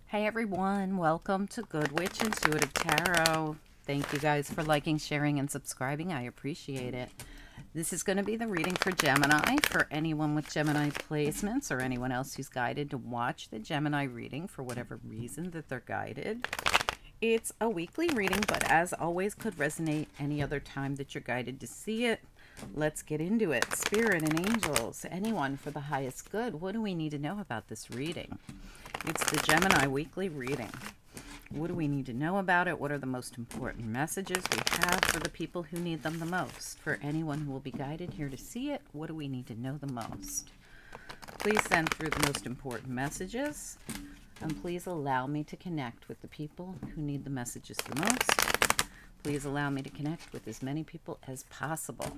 Hey everyone, welcome to Good Witch Intuitive Tarot. Thank you guys for liking, sharing, and subscribing. I appreciate it. This is going to be the reading for Gemini, for anyone with Gemini placements or anyone else who's guided to watch the Gemini reading for whatever reason that they're guided. It's a weekly reading, but as always could resonate any other time that you're guided to see it. Let's get into it. Spirit and angels, anyone for the highest good. What do we need to know about this reading? It's the Gemini weekly reading. What do we need to know about it? What are the most important messages we have for the people who need them the most? For anyone who will be guided here to see it, what do we need to know the most? Please send through the most important messages. And please allow me to connect with the people who need the messages the most. Please allow me to connect with as many people as possible.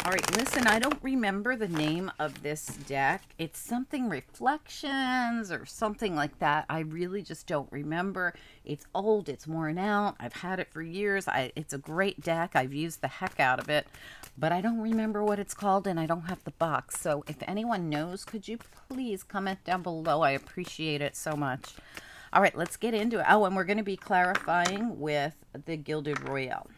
All right, listen, I don't remember the name of this deck. It's something Reflections or something like that. I really just don't remember. It's old. It's worn out. I've had it for years. It's a great deck. I've used the heck out of it, but I don't remember what it's called, and I don't have the box. So if anyone knows, could you please comment down below? I appreciate it so much. All right, let's get into it. Oh, and we're going to be clarifying with the Gilded Royale.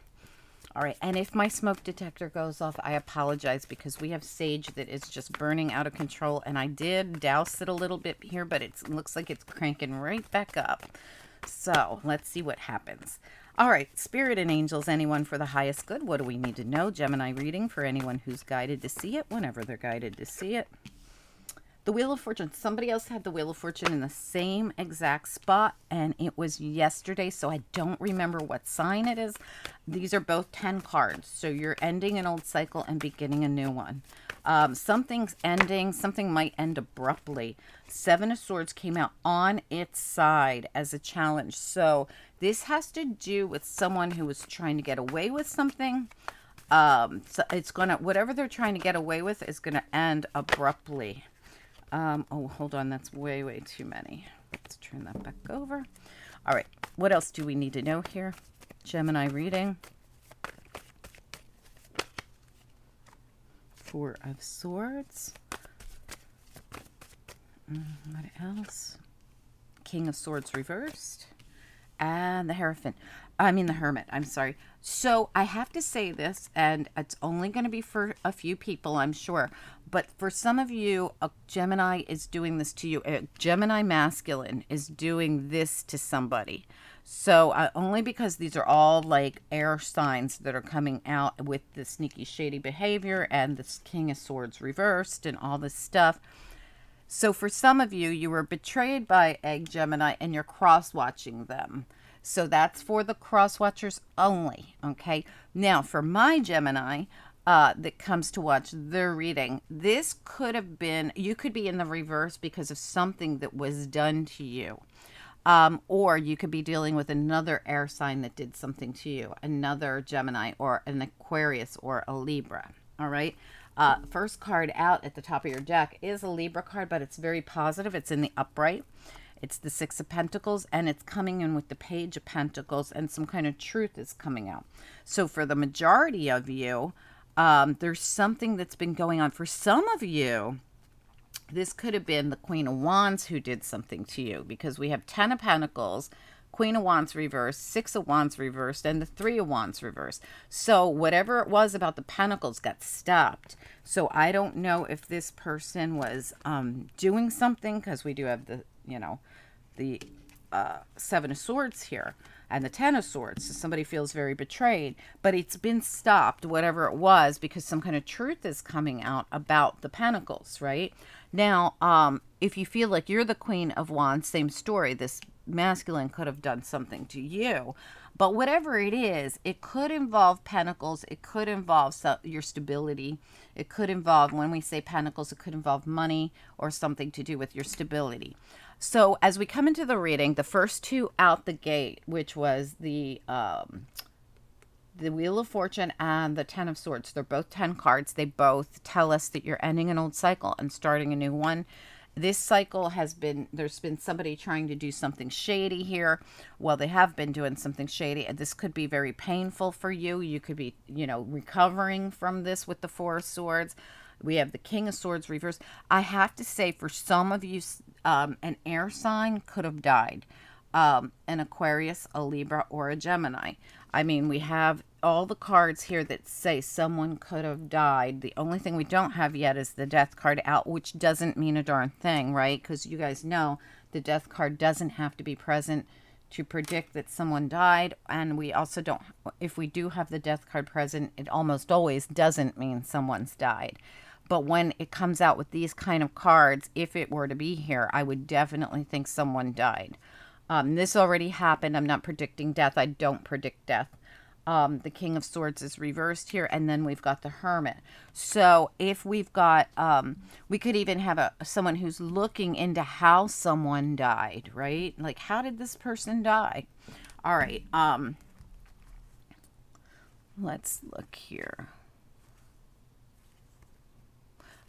All right, and if my smoke detector goes off, I apologize because we have sage that is just burning out of control, and I did douse it a little bit here, but it looks like it's cranking right back up. So let's see what happens. All right, Spirit and angels, anyone for the highest good. What do we need to know? Gemini reading for anyone who's guided to see it, whenever they're guided to see it. The Wheel of Fortune. Somebody else had the Wheel of Fortune in the same exact spot, and it was yesterday, so I don't remember what sign it is. These are both 10 cards, so you're ending an old cycle and beginning a new one. Something's ending. Something might end abruptly. Seven of Swords came out on its side as a challenge, so this has to do with someone who was trying to get away with something. So it's gonna, whatever they're trying to get away with is gonna end abruptly. Oh, hold on. That's way, way too many. Let's turn that back over. All right. What else do we need to know here? Gemini reading. Four of Swords. What else? King of Swords reversed. And the Hierophant. The Hermit. I'm sorry. So I have to say this, and it's only going to be for a few people, I'm sure. But for some of you, a Gemini is doing this to you. A Gemini masculine is doing this to somebody. So only because these are all like air signs that are coming out with the sneaky, shady behavior and this King of Swords reversed and all this stuff. So for some of you, you were betrayed by a Gemini and you're cross-watching them. So that's for the cross-watchers only, okay? Now, for my Gemini that comes to watch their reading, this could have been, you could be in the reverse because of something that was done to you. Or you could be dealing with another air sign that did something to you, another Gemini or an Aquarius or a Libra, all right? First card out at the top of your deck is a Libra card, but it's very positive. It's in the upright. It's the Six of Pentacles, and it's coming in with the Page of Pentacles, and some kind of truth is coming out. So for the majority of you, there's something that's been going on. For some of you, this could have been the Queen of Wands who did something to you, because we have 10 of Pentacles, Queen of Wands reversed, Six of Wands reversed, and the Three of Wands reversed. So whatever it was about the Pentacles got stopped. So I don't know if this person was doing something, because we do have the, you know, the Seven of Swords here and the Ten of Swords. So somebody feels very betrayed, but it's been stopped, whatever it was, because some kind of truth is coming out about the Pentacles, right? Now, if you feel like you're the Queen of Wands, same story. This masculine could have done something to you, but whatever it is, it could involve Pentacles. It could involve your stability. It could involve, when we say Pentacles, it could involve money or something to do with your stability. So as we come into the reading, the first two out the gate, which was the Wheel of Fortune and the Ten of Swords, they're both 10 cards. They both tell us that you're ending an old cycle and starting a new one. This cycle has been, there's been somebody trying to do something shady here. Well, they have been doing something shady. This could be very painful for you. You could be, you know, recovering from this with the Four of Swords. We have the King of Swords reversed. I have to say, for some of you, an air sign could have died. An Aquarius, a Libra, or a Gemini. I mean, we have all the cards here that say someone could have died. The only thing we don't have yet is the death card out, which doesn't mean a darn thing, right? Because you guys know the death card doesn't have to be present to predict that someone died. And we also don't, if we do have the death card present, it almost always doesn't mean someone's died. But when it comes out with these kind of cards, if it were to be here, I would definitely think someone died. This already happened. I'm not predicting death. I don't predict death. The King of Swords is reversed here, and then we've got the Hermit. So if we've got, we could even have someone who's looking into how someone died, right? Like, how did this person die? All right. Let's look here.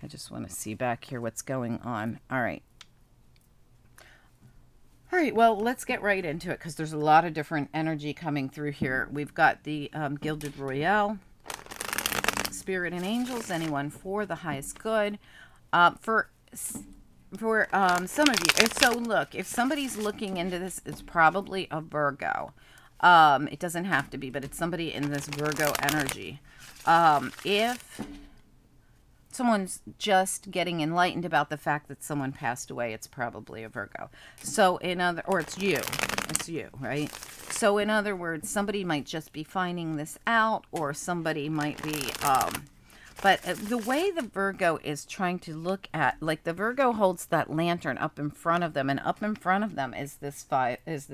I just want to see back here what's going on. All right. All right, well, let's get right into it because there's a lot of different energy coming through here. We've got the Gilded Royale, Spirit and Angels, anyone for the highest good. For some of you, so look, if somebody's looking into this, it's probably a Virgo. It doesn't have to be, but it's somebody in this Virgo energy. If someone's just getting enlightened about the fact that someone passed away, it's probably a Virgo. So or it's you, right? So in other words, somebody might just be finding this out, or somebody might be, but the way the Virgo is trying to look at, like the Virgo holds that lantern up in front of them, and up in front of them is this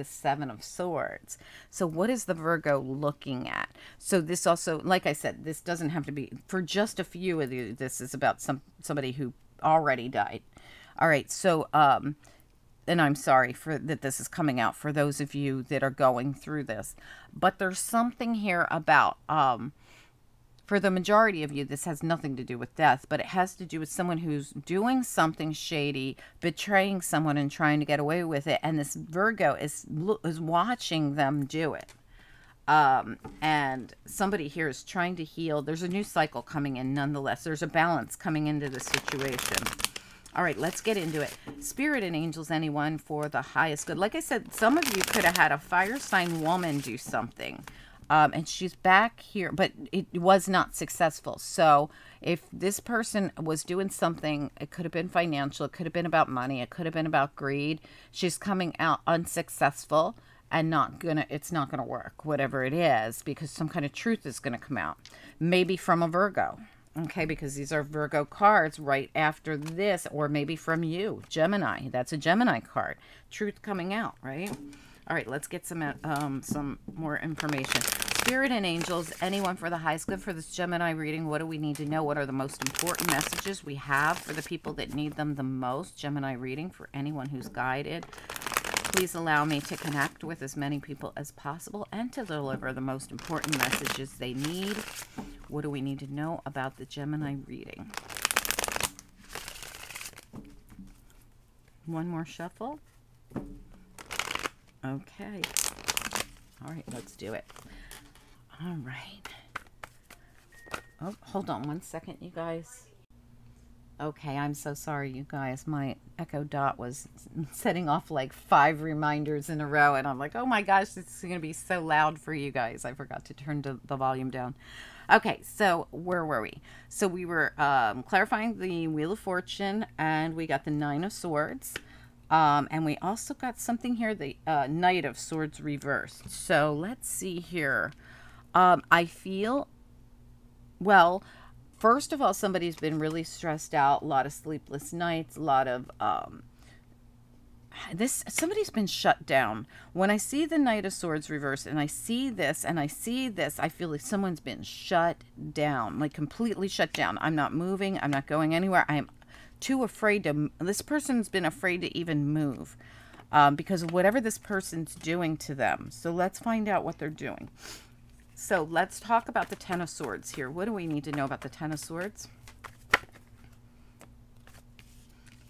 Seven of Swords. So what is the Virgo looking at? So this also, like I said, this doesn't have to be, for just a few of you, this is about somebody who already died. All right, so, and I'm sorry that this is coming out for those of you that are going through this, but there's something here about, for the majority of you, this has nothing to do with death, but it has to do with someone who's doing something shady, betraying someone and trying to get away with it. And this Virgo is watching them do it. And somebody here is trying to heal. There's a new cycle coming in nonetheless. There's a balance coming into the situation. All right, let's get into it. Spirit and Angels, anyone for the highest good. Like I said, some of you could have had a fire sign woman do something. And she's back here, but it was not successful. So if this person was doing something, it could have been financial, it could have been about money, it could have been about greed. She's coming out unsuccessful and it's not gonna work, whatever it is, because some kind of truth is gonna come out. Maybe from a Virgo, okay, because these are Virgo cards right after this, or maybe from you, Gemini. That's a Gemini card. Truth coming out, right? All right, let's get some more information. Spirit and Angels, anyone for the highest good for this Gemini reading. What do we need to know? What are the most important messages we have for the people that need them the most? Gemini reading for anyone who's guided. Please allow me to connect with as many people as possible and to deliver the most important messages they need. What do we need to know about the Gemini reading? One more shuffle. Okay. All right, let's do it. All right. Oh, hold on one second, you guys. Okay, I'm so sorry, you guys. My Echo Dot was setting off like 5 reminders in a row, and I'm like, oh my gosh, this is going to be so loud for you guys. I forgot to turn the volume down. Okay, so where were we? So we were clarifying the Wheel of Fortune, and we got the Nine of Swords. And we also got something here, the Knight of Swords reversed. So let's see here. I feel, well, first of all, somebody's been really stressed out, a lot of sleepless nights, a lot of, somebody's been shut down. When I see the Knight of Swords reversed and I see this and I see this, I feel like someone's been shut down, like completely shut down. I'm not moving. I'm not going anywhere. I'm too afraid to, this person's been afraid to even move because of whatever this person's doing to them. So let's find out what they're doing. So let's talk about the Ten of Swords here. What do we need to know about the Ten of Swords?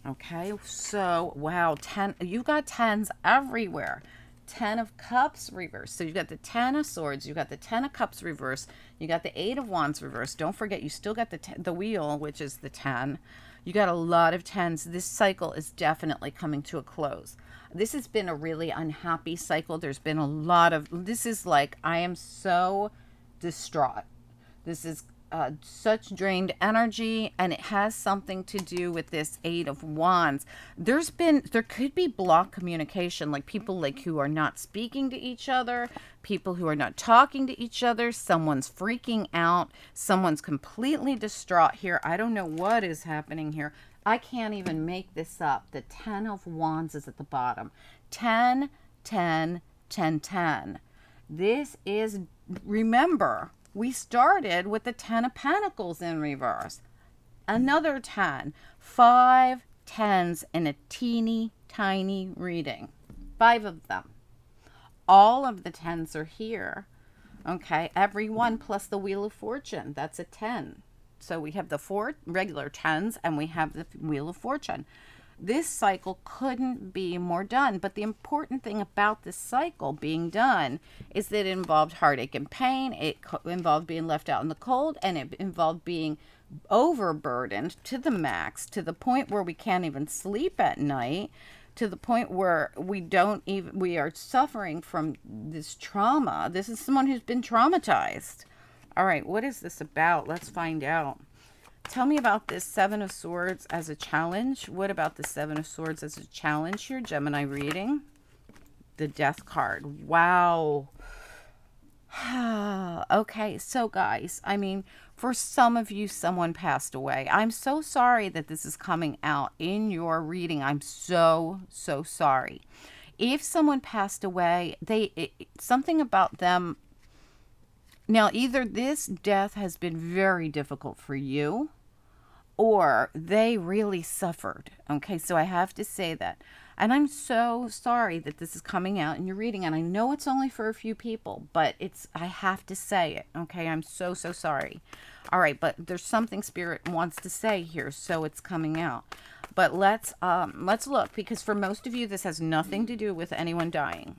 Okay, so wow, you got tens everywhere. Ten of Cups reverse. So you got the Ten of Swords, you got the Ten of Cups reverse, you got the Eight of Wands reverse. Don't forget, you still got the Wheel, which is the 10. You got a lot of 10s. This cycle is definitely coming to a close. This has been a really unhappy cycle. There's been a lot of, this is like, I am so distraught. This is such drained energy, and it has something to do with this Eight of Wands. There could be blocked communication, like people like who are not speaking to each other, people who are not talking to each other, someone's freaking out, someone's completely distraught here. I don't know what is happening here. I can't even make this up. The 10 of Wands is at the bottom. 10, 10, 10, 10. This is, remember, we started with the 10 of Pentacles in reverse. Another 10. 5 10s in a teeny tiny reading. 5 of them. All of the 10s are here. Okay, every one plus the Wheel of Fortune. That's a 10. So we have the 4 regular 10s and we have the Wheel of Fortune. This cycle couldn't be more done. But the important thing about this cycle being done is that it involved heartache and pain. It involved being left out in the cold, and it involved being overburdened to the max, to the point where we can't even sleep at night, to the point where we are suffering from this trauma. This is someone who's been traumatized. All right, what is this about? Let's find out. Tell me about this 7 of Swords as a challenge. What about the 7 of Swords as a challenge here? Gemini reading. The Death card. Wow. Okay, so guys, I mean, for some of you, someone passed away. I'm so sorry that this is coming out in your reading. I'm so, so sorry. If someone passed away, something about them. Now, either this death has been very difficult for you, or they really suffered. Okay, so I have to say that. And I'm so sorry that this is coming out in your reading. And I know it's only for a few people, but I have to say it. Okay, I'm so, so sorry. All right, but there's something Spirit wants to say here, so it's coming out. But let's look, because for most of you, this has nothing to do with anyone dying.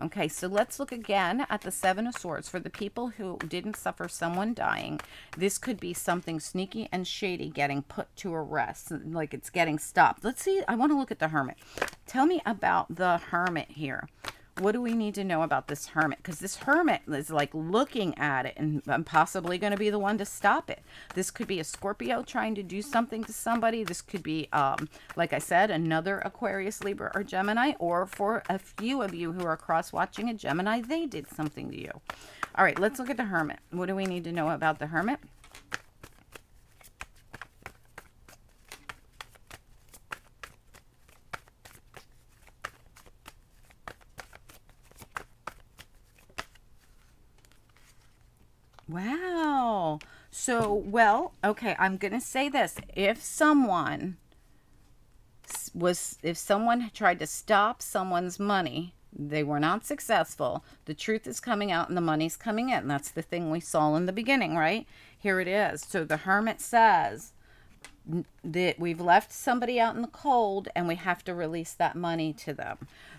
Okay, so let's look again at the 7 of Swords. For the people who didn't suffer someone dying, this could be something sneaky and shady getting put to a rest, like it's getting stopped. Let's see. I want to look at the Hermit. Tell me about the Hermit here. What do we need to know about this Hermit? Because this Hermit is like looking at it and possibly going to be the one to stop it. This could be a Scorpio trying to do something to somebody. This could be, like I said, another Aquarius, Libra, or Gemini. Or for a few of you who are cross-watching a Gemini, they did something to you. All right, let's look at the Hermit. What do we need to know about the Hermit? Wow. So, well, okay, I'm going to say this. If someone tried to stop someone's money, they were not successful. The truth is coming out and the money's coming in. That's the thing we saw in the beginning, right? Here it is. So the Hermit says that we've left somebody out in the cold and we have to release that money to them.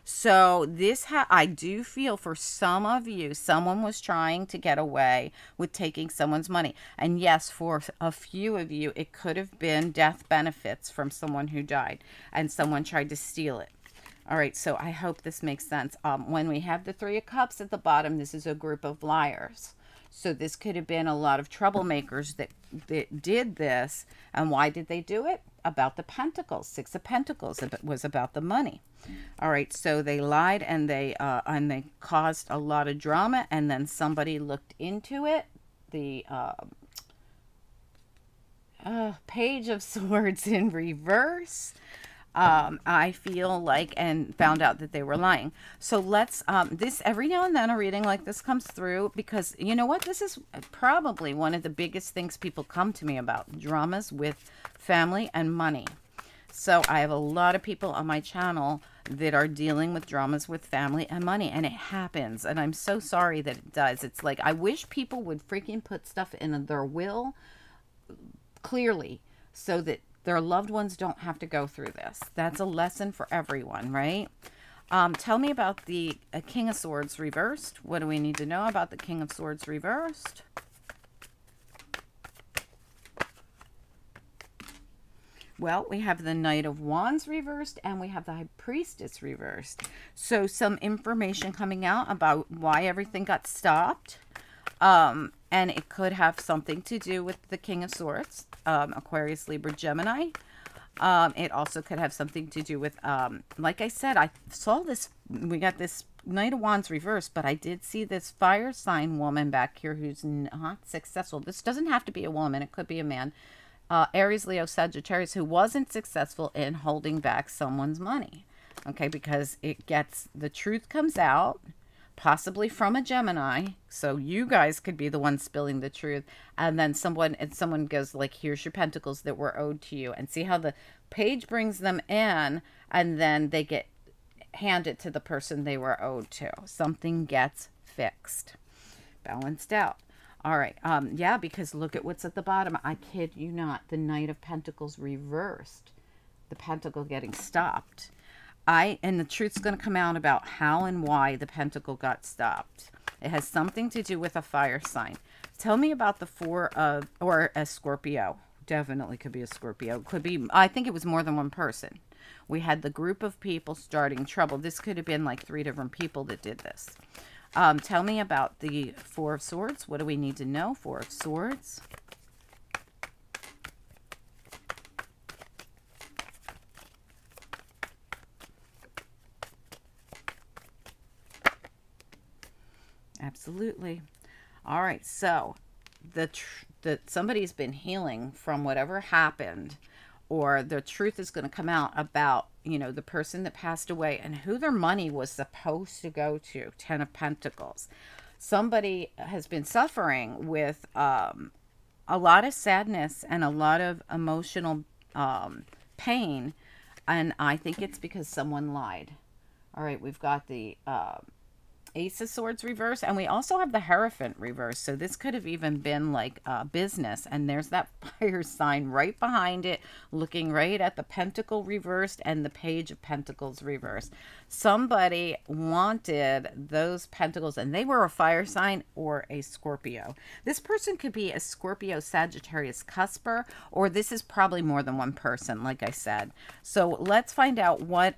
So this, I do feel for some of you, someone was trying to get away with taking someone's money. And yes, for a few of you, it could have been death benefits from someone who died and someone tried to steal it. All right, so I hope this makes sense. When we have the 3 of Cups at the bottom, this is a group of liars. So this could have been a lot of troublemakers that did this. And why did they do it? About the Pentacles. 6 of Pentacles. It was about the money. All right, so they lied and they caused a lot of drama. And then somebody looked into it. The Page of Swords in reverse. I feel like, and found out that they were lying. So let's, this, every now and then a reading like this comes through, because you know what? This is probably one of the biggest things people come to me about, dramas with family and money. So I have a lot of people on my channel that are dealing with dramas with family and money, and it happens. And I'm so sorry that it does. It's like, I wish people would freaking put stuff in their will clearly so that their loved ones don't have to go through this. That's a lesson for everyone, right? Tell me about the King of Swords reversed. What do we need to know about the King of Swords reversed? Well, we have the Knight of Wands reversed and we have the High Priestess reversed. So some information coming out about why everything got stopped. And it could have something to do with the King of Swords, Aquarius, Libra, Gemini. It also could have something to do with, like I said, I saw this, we got this Knight of Wands reversed, but I did see this fire sign woman back here who's not successful. This doesn't have to be a woman. It could be a man. Aries, Leo, Sagittarius, who wasn't successful in holding back someone's money. Okay, because the truth comes out, possibly from a Gemini. So you guys could be the one spilling the truth. And then someone goes like, here's your pentacles that were owed to you. And see how the page brings them in, and then they get handed to the person they were owed to. Something gets fixed, balanced out. All right. Yeah, because look at what's at the bottom. I kid you not. The Knight of Pentacles reversed. The pentacle getting stopped. And the truth's going to come out about how and why the pentacle got stopped. It has something to do with a fire sign. Tell me about the or a Scorpio. Definitely could be a Scorpio. Could be, I think it was more than one person. We had the group of people starting trouble. This could have been like 3 different people that did this. Tell me about the Four of Swords. What do we need to know? Four of Swords. Absolutely. All right. So somebody's been healing from whatever happened, or the truth is going to come out about, you know, the person that passed away and who their money was supposed to go to. 10 of Pentacles. Somebody has been suffering with a lot of sadness and a lot of emotional pain. And I think it's because someone lied. All right, we've got the Ace of Swords reverse, and we also have the Hierophant reverse. So this could have even been like business, and there's that fire sign right behind it, looking right at the Pentacle reversed and the Page of Pentacles reversed. Somebody wanted those pentacles, and they were a fire sign or a Scorpio. This person could be a Scorpio, Sagittarius, Cusper, or this is probably more than one person, like I said. So let's find out what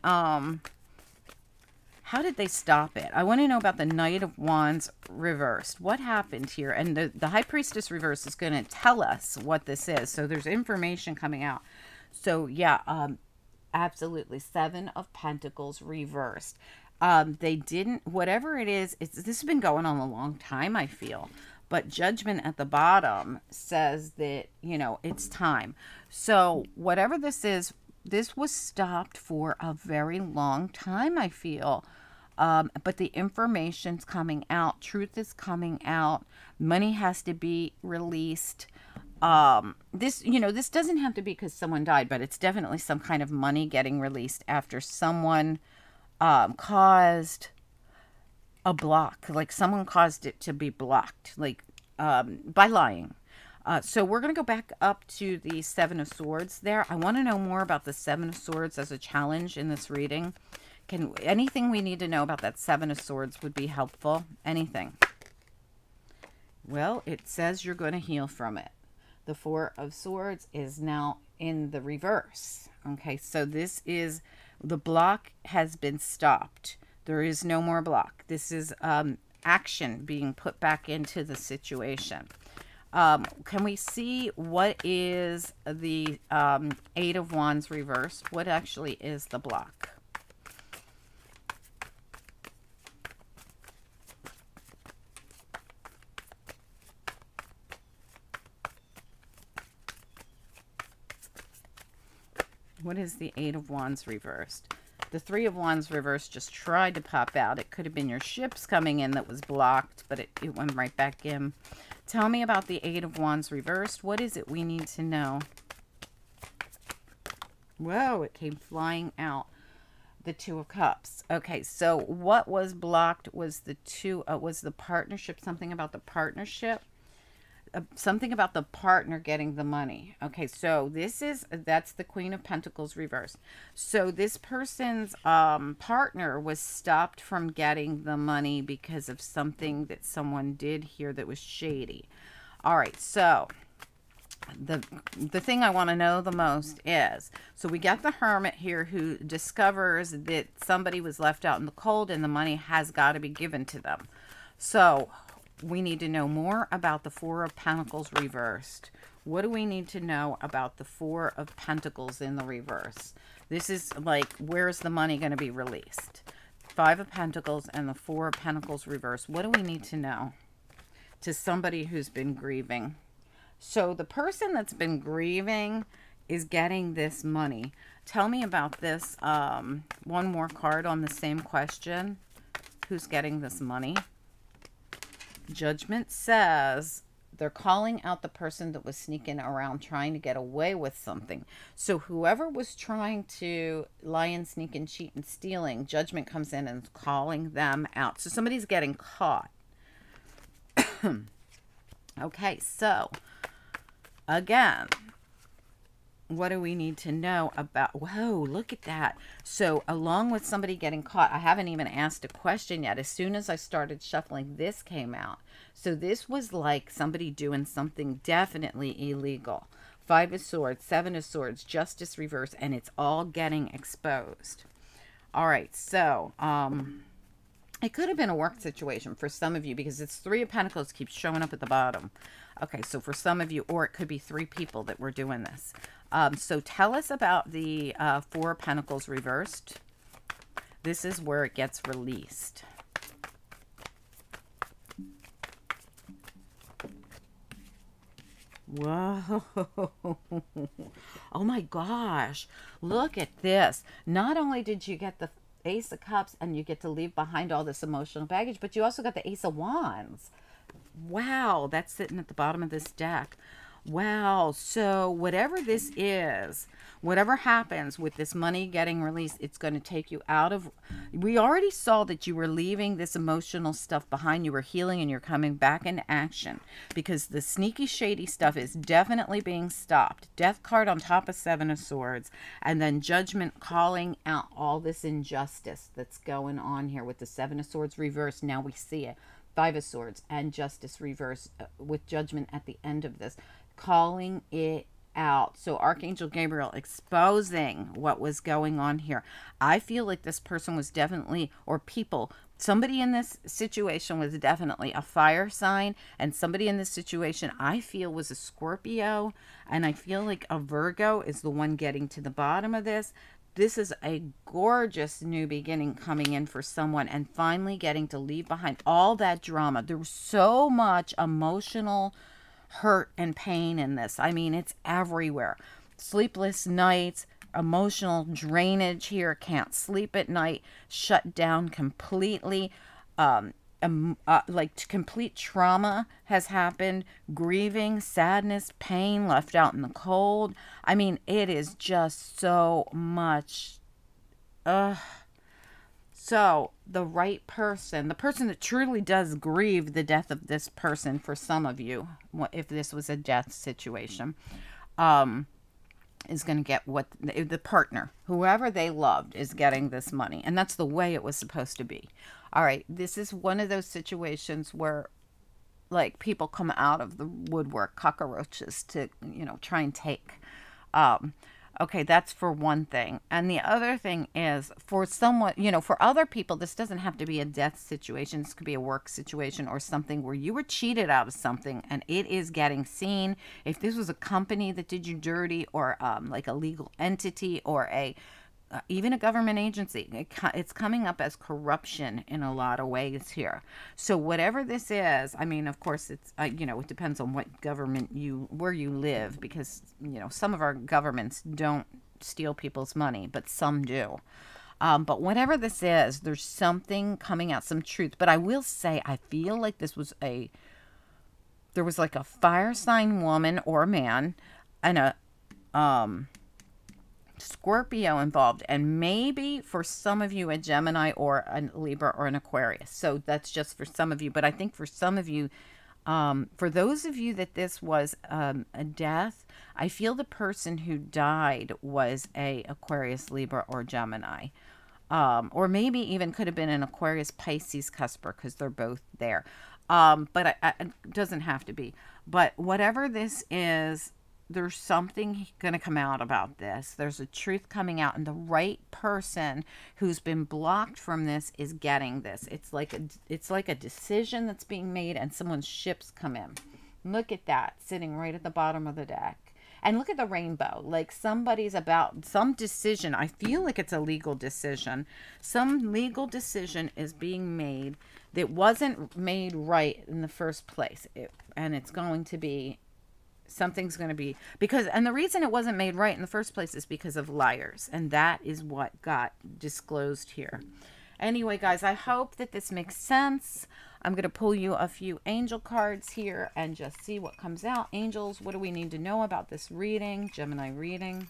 how did they stop it? I want to know about the Knight of Wands reversed. What happened here? And the High Priestess reverse is going to tell us what this is. So there's information coming out. So yeah, absolutely. 7 of Pentacles reversed. They didn't, whatever it is, this has been going on a long time, I feel. But Judgment at the bottom says that, you know, it's time. So whatever this is, this was stopped for a very long time, I feel. But the information's coming out. Truth is coming out. Money has to be released. This, you know, this doesn't have to be because someone died, but it's definitely some kind of money getting released after someone caused a block. Like someone caused it to be blocked, like by lying. So we're going to go back up to the 7 of Swords there. I want to know more about the 7 of Swords as a challenge in this reading. Anything we need to know about that 7 of Swords would be helpful. Anything. Well, it says you're going to heal from it. The 4 of Swords is now in the reverse. Okay, so this is, the block has been stopped. There is no more block. This is action being put back into the situation. Can we see what is the 8 of Wands reversed? What actually is the block? What is the 8 of Wands reversed? The 3 of Wands reversed just tried to pop out. It could have been your ships coming in that was blocked, but it went right back in. Tell me about the 8 of Wands reversed. What is it we need to know? Whoa, it came flying out. The 2 of Cups. Okay, so what was blocked was the partnership, something about the partnership. something about the partner getting the money. Okay, so that's the Queen of Pentacles reversed. So this person's partner was stopped from getting the money because of something that someone did here that was shady. All right, so the thing I want to know the most is, so we got the Hermit here who discovers that somebody was left out in the cold and the money has got to be given to them. So we need to know more about the Four of Pentacles reversed. What do we need to know about the Four of Pentacles in the reverse? This is like, where's the money going to be released? Five of Pentacles and the Four of Pentacles reversed. What do we need to know to somebody who's been grieving? So the person that's been grieving is getting this money. Tell me about this. One more card on the same question. Who's getting this money? Judgment says they're calling out the person that was sneaking around trying to get away with something. So whoever was trying to lie and sneak and cheat and stealing, Judgment comes in and is calling them out. So somebody's getting caught. Okay, so again, what do we need to know about, whoa, look at that. So along with somebody getting caught, I haven't even asked a question yet. As soon as I started shuffling, this came out. So this was like somebody doing something definitely illegal. Five of Swords, Seven of Swords, Justice reverse, and it's all getting exposed. All right, so it could have been a work situation for some of you because it's Three of Pentacles keeps showing up at the bottom. Okay, so for some of you, or it could be three people that were doing this. So tell us about the Four of Pentacles reversed. This is where it gets released. Whoa. Oh my gosh. Look at this. Not only did you get the Ace of Cups and you get to leave behind all this emotional baggage, but you also got the Ace of Wands. Wow, that's sitting at the bottom of this deck. Wow, so whatever this is, whatever happens with this money getting released, it's going to take you out of, we already saw that you were leaving this emotional stuff behind. You were healing and you're coming back into action because the sneaky, shady stuff is definitely being stopped. Death card on top of Seven of Swords, and then Judgment calling out all this injustice that's going on here with the Seven of Swords reversed. Now we see it. Five of Swords and Justice reverse with Judgment at the end of this, calling it out. So Archangel Gabriel exposing what was going on here. I feel like this person was definitely, or people, somebody in this situation was definitely a fire sign, and somebody in this situation I feel was a Scorpio, and I feel like a Virgo is the one getting to the bottom of this. This is a gorgeous new beginning coming in for someone and finally getting to leave behind all that drama. There was so much emotional hurt and pain in this. I mean, it's everywhere. Sleepless nights, emotional drainage here, can't sleep at night, shut down completely. Like complete trauma has happened, grieving, sadness, pain, left out in the cold. I mean, it is just so much. So the right person, the person that truly does grieve the death of this person, for some of you, if this was a death situation, is going to get what the partner, whoever they loved, is getting this money. And that's the way it was supposed to be. All right, this is one of those situations where, like, people come out of the woodwork, cockroaches, to, you know, try and take. Okay, that's for one thing. And the other thing is, for someone, you know, for other people, this doesn't have to be a death situation. This could be a work situation or something where you were cheated out of something and it is getting seen. If this was a company that did you dirty, or like a legal entity, or a even a government agency, it's coming up as corruption in a lot of ways here. So whatever this is, I mean, of course, it's, you know, it depends on what government where you live, because, you know, some of our governments don't steal people's money, but some do. But whatever this is, there's something coming out, some truth. But I will say, I feel like this was there was like a fire sign woman or man and a, Scorpio involved, and maybe for some of you a Gemini or a Libra or an Aquarius. So that's just for some of you, but I think for some of you For those of you that this was a death, I feel the person who died was a Aquarius, Libra, or Gemini. Or maybe even could have been an Aquarius, Pisces, Cusper, because they're both there. But it doesn't have to be. But whatever this is, there's something going to come out about this. There's a truth coming out, and the right person who's been blocked from this is getting this. It's like a decision that's being made, and someone's ships come in. Look at that, sitting right at the bottom of the deck. And look at the rainbow. Like somebody's about some decision. I feel like it's a legal decision. Some legal decision is being made that wasn't made right in the first place. And it's going to be, something's going to be, because, and the reason it wasn't made right in the first place is because of liars. And that is what got disclosed here. Anyway, guys, I hope that this makes sense. I'm going to pull you a few angel cards here and just see what comes out. Angels, what do we need to know about this reading? Gemini reading.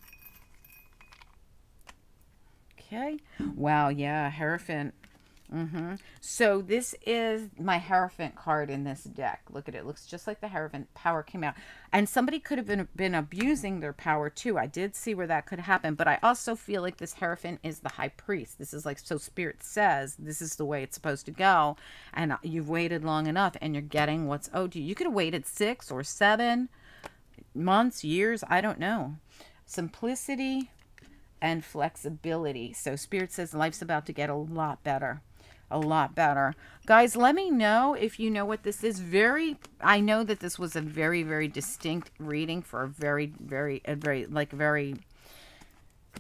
Okay. Wow, yeah, Hierophant. So this is my Hierophant card in this deck. Look at it. It looks just like the Hierophant. Power came out. And somebody could have been abusing their power too. I did see where that could happen. But I also feel like this Hierophant is the High Priest. This is like, so Spirit says this is the way it's supposed to go. And you've waited long enough and you're getting what's owed to you. You could have waited 6 or 7 months, years. I don't know. Simplicity and flexibility. So Spirit says life's about to get a lot better. A lot better. Guys, let me know if you know what this is. I know that this was a very, very distinct reading for a very,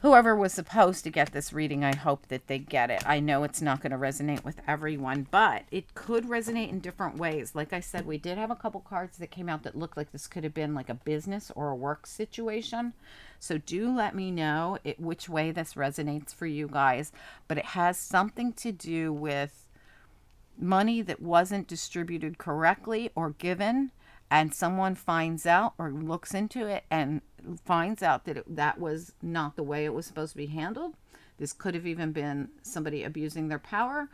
whoever was supposed to get this reading, I hope that they get it. I know it's not going to resonate with everyone, but it could resonate in different ways. Like I said, we did have a couple cards that came out that looked like this could have been like a business or a work situation. So do let me know which way this resonates for you guys. But it has something to do with money that wasn't distributed correctly or given, and someone finds out or looks into it and finds out that that was not the way it was supposed to be handled. This could have even been somebody abusing their power,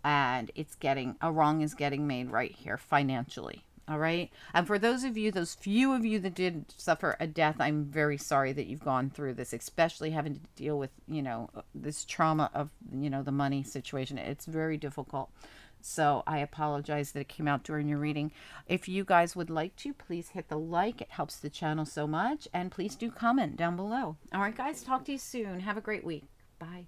and it's getting, a wrong is getting made right here financially. All right. And for those of you, those few of you that did suffer a death, I'm very sorry that you've gone through this, especially having to deal with, you know, this trauma of, you know, the money situation. It's very difficult. So I apologize that it came out during your reading. If you guys would like to, please hit the like. It helps the channel so much. And please do comment down below. All right, guys, talk to you soon. Have a great week. Bye.